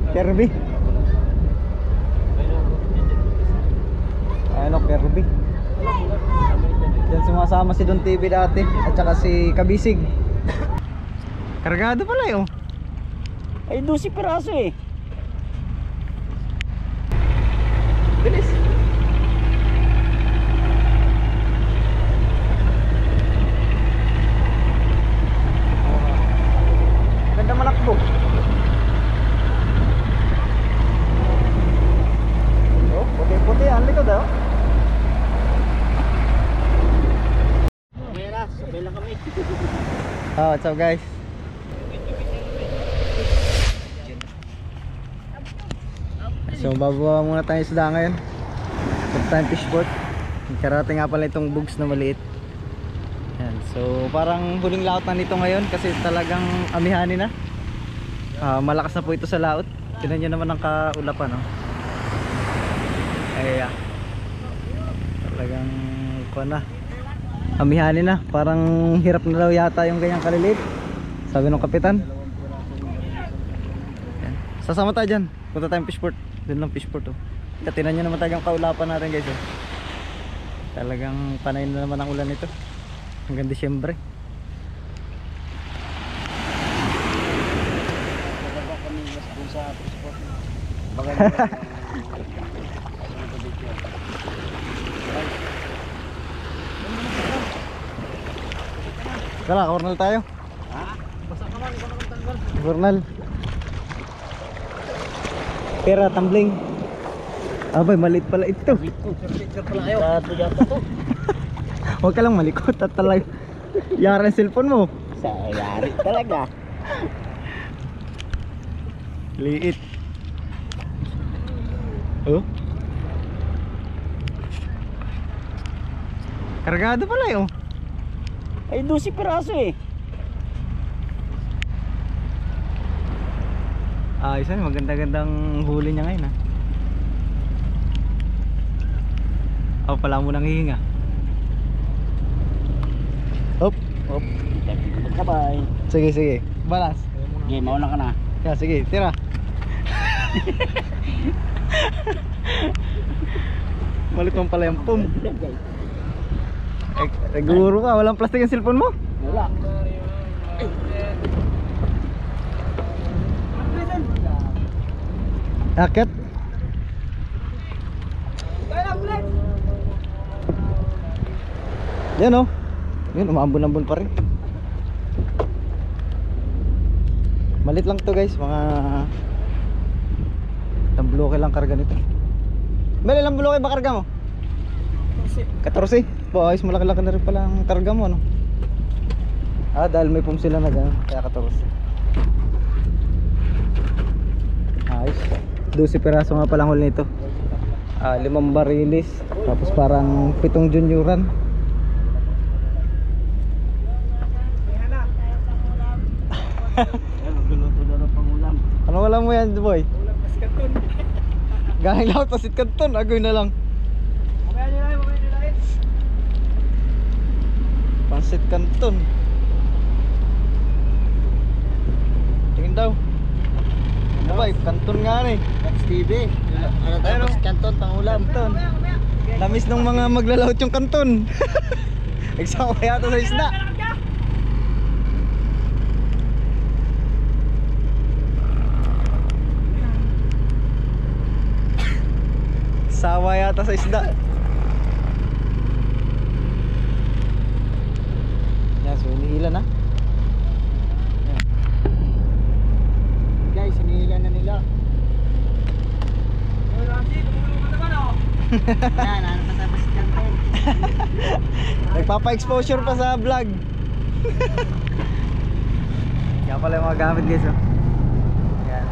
Kirby. Ano, Kirby. Diyan sumasama si Don TV dati at saka si Kabisig. Kargado pala yun. Ay, 12 piraso eh. Bilis. Ganda malakbo. Oh, puti-puti ang likod ah. Mera, sabay lang kami. Oh, what's up guys? So babawa muna tayo isda ngayon. First time fish boat. Karating nga pala itong bugs na maliit. Yan. So parang huling laot na nito ngayon kasi talagang amihanin na. Malakas na po ito sa laot. Tignan nyo naman ang kaulapan, no? Ay, talagang kuha na. Amihanin na. Parang hirap na daw yata yung ganyang kaliliit, sabi ng kapitan. Yan. Sasama tayo dyan. Punta tayong fishport. Doon lang fishport, oh. Katinan nyo naman tayo ang kaulapan natin guys, oh. Talagang panay na naman ang ulan nito hanggang Disyembre. Kala, cornal tayo. Ha? Basta ka man, ikaw na kang tanggal. Cornal. Pera, tumbling. Abay, maliit pala ito. Picture pala kayo. Gato yata to. Huwag ka lang malikot at talaga yara ang cellphone mo. Sa yari talaga. Liit. Oh. Kargado pala yun. Ay, 12 piraso eh. Ayos na, maganda-gandang huli niya ngayon, ha. Ako pala mo nang hihinga. Hop. Hop. Magkabay. Sige, sige. Balas. Okay, mauna ka na. Yeah, sige, tira. Malit pala yung pum. Guro ka, walang plastic yung cellphone mo? Wala. Akit. Yan, oh. Yan, umambon-ambon pa rin. Malit lang to guys, mga tambloke lang karga nito. Mel, ilang bloke ba karga mo? 14. Po, ayos, malaki-laki na rin pala ang karga mo, no? Dahil may pum sila na gano'n, kaya 14. Ayos. 12 peraso nga palang huli nito. 5 barilis. Tapos parang 7 junioran. Nagluluto daw ng pangulam. Ano wala mo yan, boy? Ulam pas kanton. Galing lahat pasit kanton, agoy na lang. Mamaya nyo lang, mamaya nyo lang. Pansit kanton. Tingin daw. Ano ba, kanton nga rin. That's TV. Ano tayo, Ayun, pas oh. kanton, pangulam. Kanton. Lamis ng mga maglalawot yung kanton. Nagsama yata sa isda. Sawa yata sa isda. Yan, so iniilan na. Yan. Guys, hinihilan na nila. Yan, ano pa tapos kanton. Nagpapa-exposure pa sa vlog. Yan pala yung mga gamit guys, oh. Yan.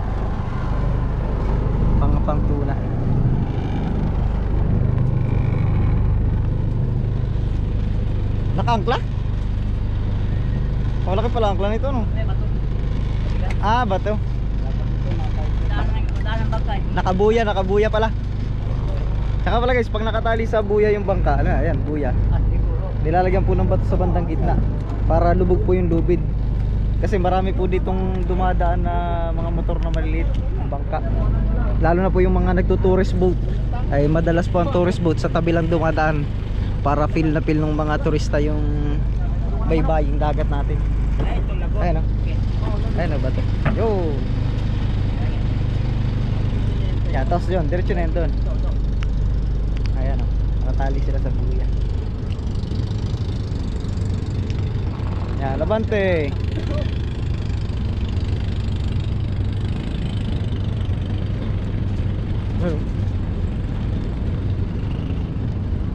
Pang tuna. Naka-angkla? Malaki pala angkla nito, no? Bato. Nakabuya pala. Saka pala guys, pag nakatali sa buya yung bangka, ano, ayan, buya. Nilalagyan po ng bato sa bandang gitna para lubog po yung lubid. Kasi marami po ditong dumadaan na mga motor na maliliit, bangka. Lalo na po yung mga nagto-tourist boat. Ay madalas po ang tourist boat sa tabi lang dumadaan para feel na feel ng mga turista yung baybaying dagat natin. Ayun o. Ayun o ba ito? Yo! Yan, tapos yun, diretso na yun doon. Ayan o, nakatali sila sa buya. Yan, labante.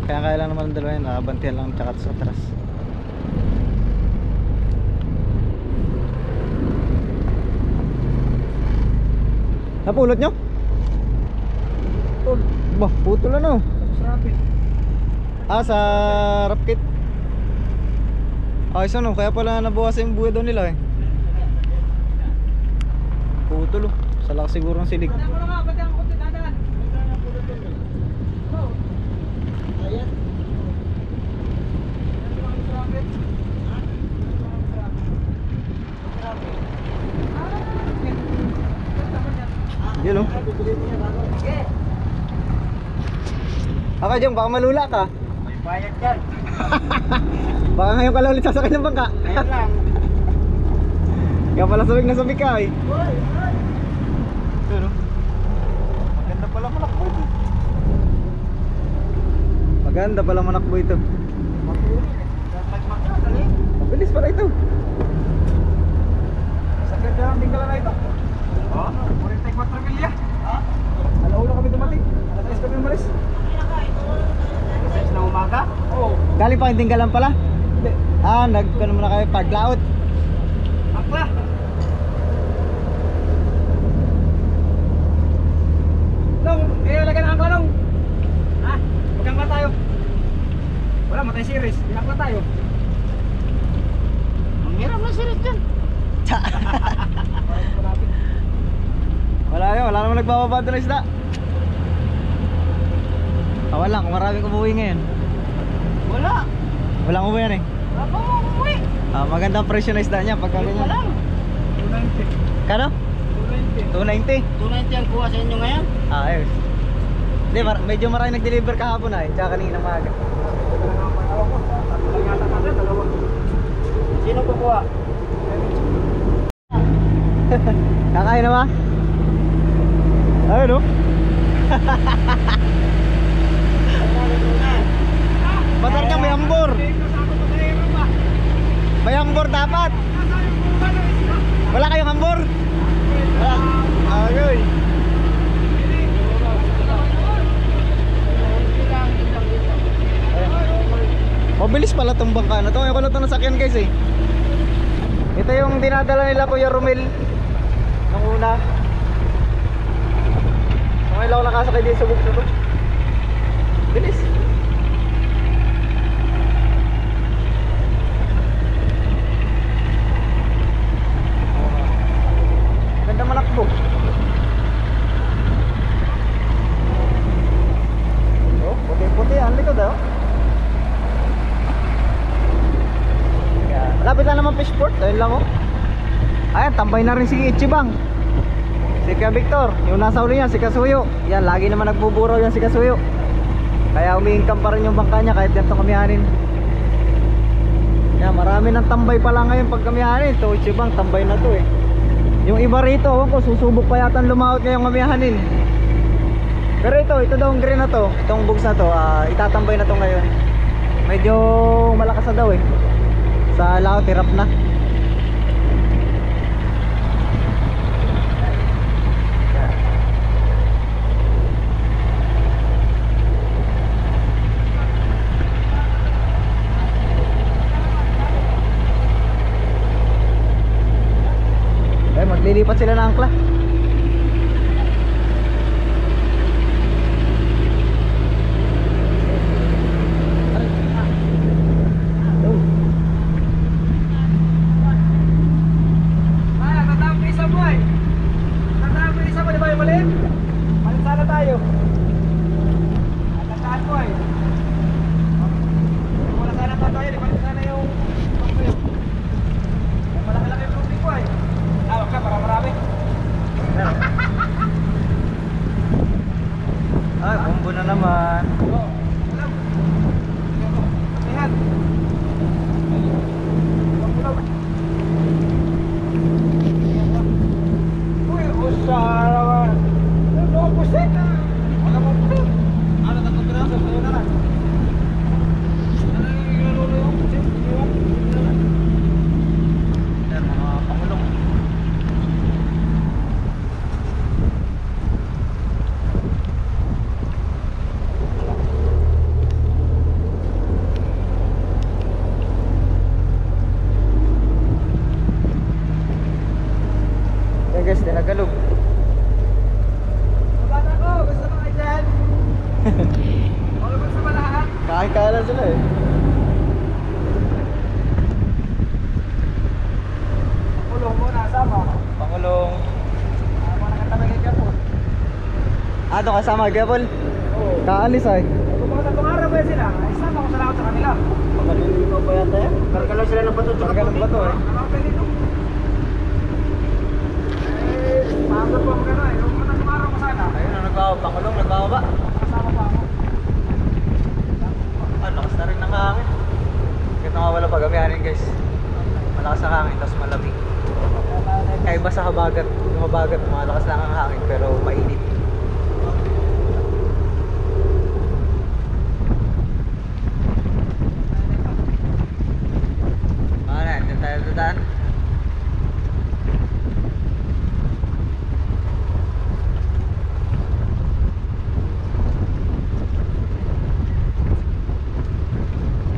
Kaya lang naman ang dalawa yun, nakabantihan lang tsaka sa atras. Napulot nyo? Bah, putol ano? Sa rapkit. Ay, no? Kaya pala nabawasan yung buhay daw nila eh. Putol oh. Sa lakas siguro ng silig. Yun oh. Ako dyan, baka malula ka. May bayad yan. Baka ngayon ka lang ulit sasakay ng bangka. Ngayon lang. Kaya pala sabik na sabik ka eh. Yun oh. Maganda pala manakbo ito. Maganda pala manakbo ito. Mabilis pala ito. Sa ganda lang tinggal na ito. Oh, 44 milya. Alauna kami dumating. Alas 6 kami umalis. Alas 6 na umaga? Oo. Galing pa hindi galan pala? Hindi. Nagkano muna kayo paglaot. Akla. Nung, lagyan ang angkla nung. Ha? Magangkla tayo. Wala, matay series. Binangkla tayo. Ang hirap na sirit dyan. Wala yun, wala naman nagbababa doon na isda. Wala, kung maraming umuwi ngayon. Wala. Walang umuwi yan eh. Wala pa mo umuwi. Magandang presyo na isda niya pagka ganyan. Wala. 290. Kano? 290. 290 ang kuha sa inyo ngayon? Ayos. Hindi, medyo maraming nag-deliver kahapon ay, tsaka kanina maaga. Sino kukuha? Kakain na ba? Ayun oh. Batar niya may ambor. May ambor dapat. Wala kayong ambor? Wala. Agoy. Mabilis pala itong bangka na ito. Ngayon ko lang ito nasakyan guys eh. Ito yung dinadala nila Kuya Romel nung una. Ngayon lang ako nakasakay din sa books na ito. Bilis. Ganda manakbo. Oh, puti-puti ang likod oh. Lapit lang naman fishport, ayun lang oh. Ayan, tambay na rin si Ichibang. Si Kuya Victor, yung nasa uli niya, si Kasuyo. Yan, lagi naman nagbuburaw yan si Kasuyo. Kaya umiingkam pa rin yung bangka niya kahit ganito kamihanin. Yan, marami ng tambay pala ngayon pag kamihanin. Ito, Ichibang, tambay na to eh. Yung iba rito, ko, susubok pa yata lumaot ngayong kamihanin. Pero ito daw ang green na to, itong bugs na to, itatambay na to ngayon. Medyo malakas na daw eh. Sa laot, hirap na. Maglilipat sila ng angkla. Malaki-laki yung Ay guys, tinagalog. Bata ko, gusto mo kayo dyan? Wala ba sa malahan? Kaya lang sila eh. Kulong mo, nasama. Pangulong. Ako nakatabi kay Kapon. Doon kasama Gapol? Oo. Kaalis ay. Kung mga tatlong araw ba sila, ay sama ko sa laot sa kanila. Pagkaliligaw pa yata yan. Kargalaw sila ng bato. Kargalaw ng bato, eh. Nakapelito. Maaga po ako gano'n eh. Yung mga tatlong araw ko sana. Ayun na nagbawa. Pangulong nagbawa ba? Kasama pa ako. Lakas na rin ng hangin. Kahit nawawala pag gamihanin guys. Malakas ang hangin tapos malamig. Kaya iba sa habagat. Yung habagat malakas lang ang hangin pero mainit. Dyan tayo dadaan.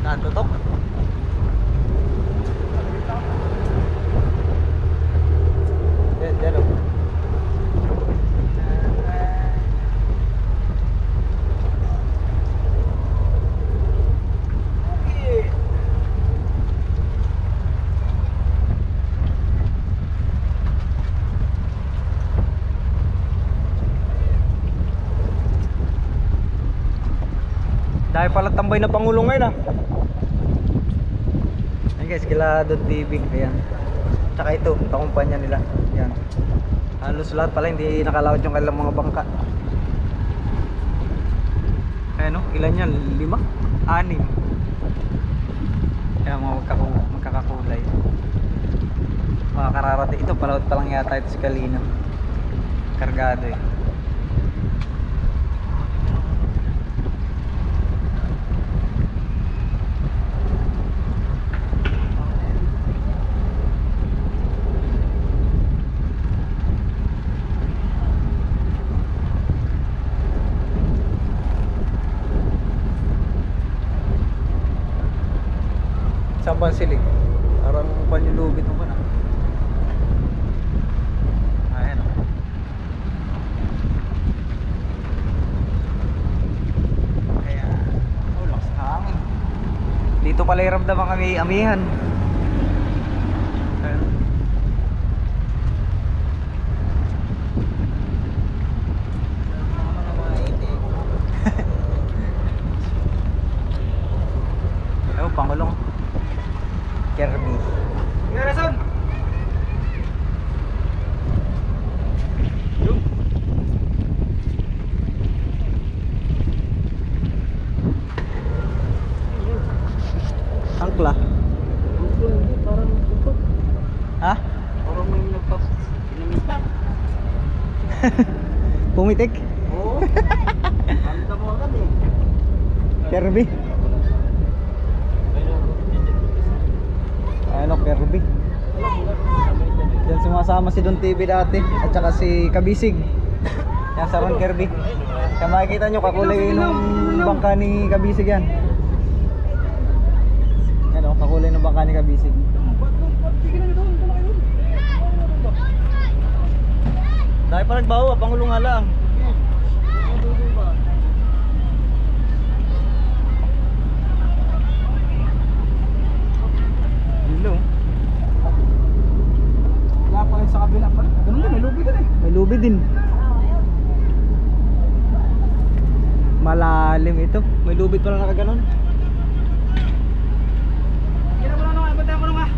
Natutok. Dyan o. Dahil pala tambay na Pangulong ngayon ah. Ayan guys, kila .tv. Ayan. Tsaka ito, kakumpanya nila. Ayan. Halos lahat pala hindi nakalawad yung kanilang mga bangka. Ayan o, ilan yan? 5? 6? Ayan mga magkakakulay. Mga kararating. Ito palawad pa lang yata ito si Kalina. Kargado eh. Saan ba silig? Parang panyulubit mo ba na? Ayan o. Kaya, lakas ng hangin. Dito pala iramdaman kami amihan. Ayan. Ayun, Pangulong. Kirby. Nga rason. Angkla. Parang tutok. Ha? Parang may nagpapinamitak. Pumitik? Oo. Kanta mo agad eh. Kirby. Ano, Kirby. Diyan sumasama si Don TV dati at saka si Kabisig. Yan sa Ron Kirby. Kaya makikita nyo kakulay ng bangka ni Kabisig yan. Yan o, kakulay ng bangka ni Kabisig. Dahil pa nagbawa, Pangulong nga lang. Hello. Wala pa rin sa kabila pa. Ganun din, may lubi din eh. May lubi din. Malalim ito. May lubid pala nakaganon. Kira mo na nung, ibanda mo nung ah.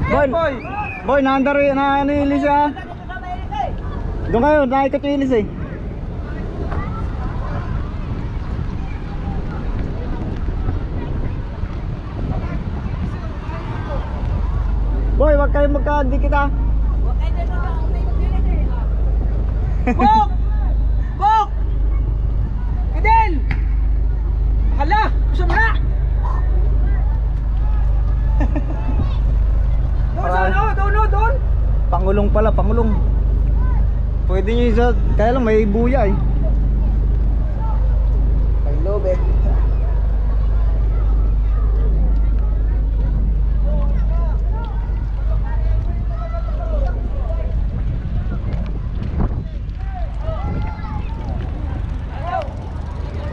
Boy! Boy, naandar na ano yung ilis ah. Doon kayo, nakikot yung ilis eh. Boy, wag kayo magkadikit ah. Bok! Bok! Fidel! Hala! Gusto mo na! Doon sa ano? Doon! Pangulong pala, Pangulong. Pwede nyo isa, kaya lang may buya eh. Lubid.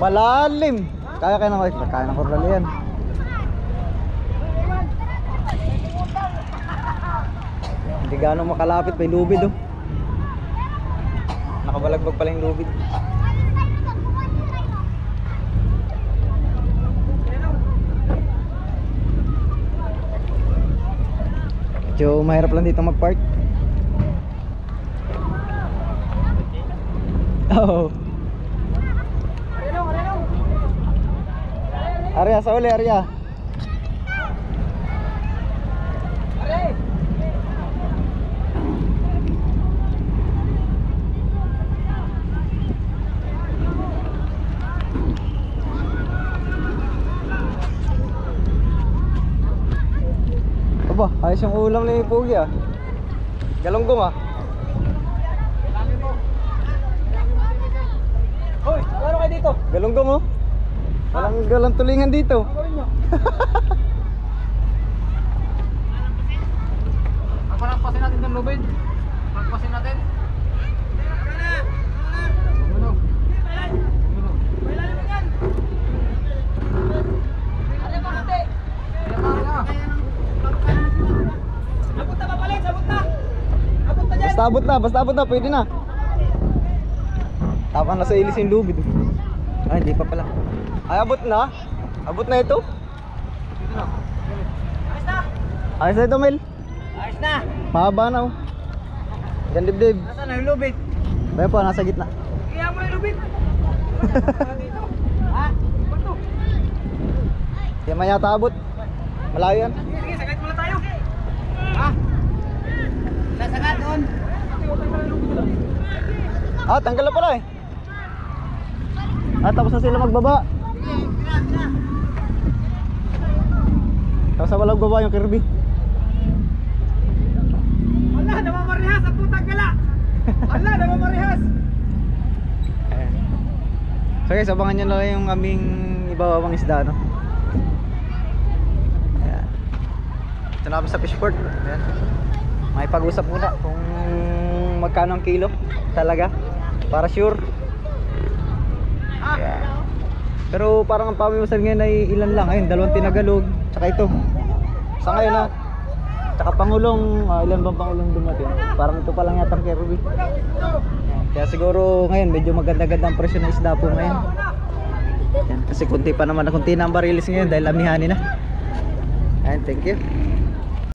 Malalim. Kaya ng kaya ng kornal yan. Hindi gaano makalapit, may lubid oh. Nakabalagbag pala yung lubid. Medyo mahirap lang dito mag-park. Oh. Arya, sa uli, Arya. Aba, ayos yung ulam ni Pugi ah. Galunggong ah. Hoy, ano kayo dito? Galunggong oh. Walang tulingan dito. Pagpaspasin natin itong lubid. Pagpasin natin. Basta abot na, pwede na. Tapan na sa ilis yung lubid. Ay, hindi pa pala. Ay, abot na? Abot na ito? Ayos na! Ayos na ito, Mel. Ayos na! Mahaba na oh. Yan dibdib. Nasaan na yung lubid? Bayan po, nasa gitna. Kaya mo na yung lubid! Ha? Bato? Yan man yata abot. Malayo yan. Sige, sige, sakit muna tayo! Ha? Sasagat doon! Ah, tanggal na pala eh. Ah, tapos na sila magbaba. Tapos na walang baba yung Kirby. Wala, namamarihas ang putang gala! Wala, namamarihas! So guys, abangan nyo na lang yung aming ibabawang isda, no? Ayan. Ito na kami sa fishport. Ayan. May pag-usap muna kung magkano ang kilo talaga, para sure. Ayan. Pero parang ang pamiwasan ngayon ay ilan lang. Ayun, 2 tinagalog, tsaka ito. Sa ngayon na, tsaka pangulong, ilan bang pangulong dumating? Parang ito pa lang yata ang Kirby. Ayan. Kaya siguro ngayon medyo maganda-ganda ang presyo ng isda po ngayon. Ayan. Kasi kunti pa naman, kunti na ang barilis ngayon dahil amihanin na. Ayan, thank you.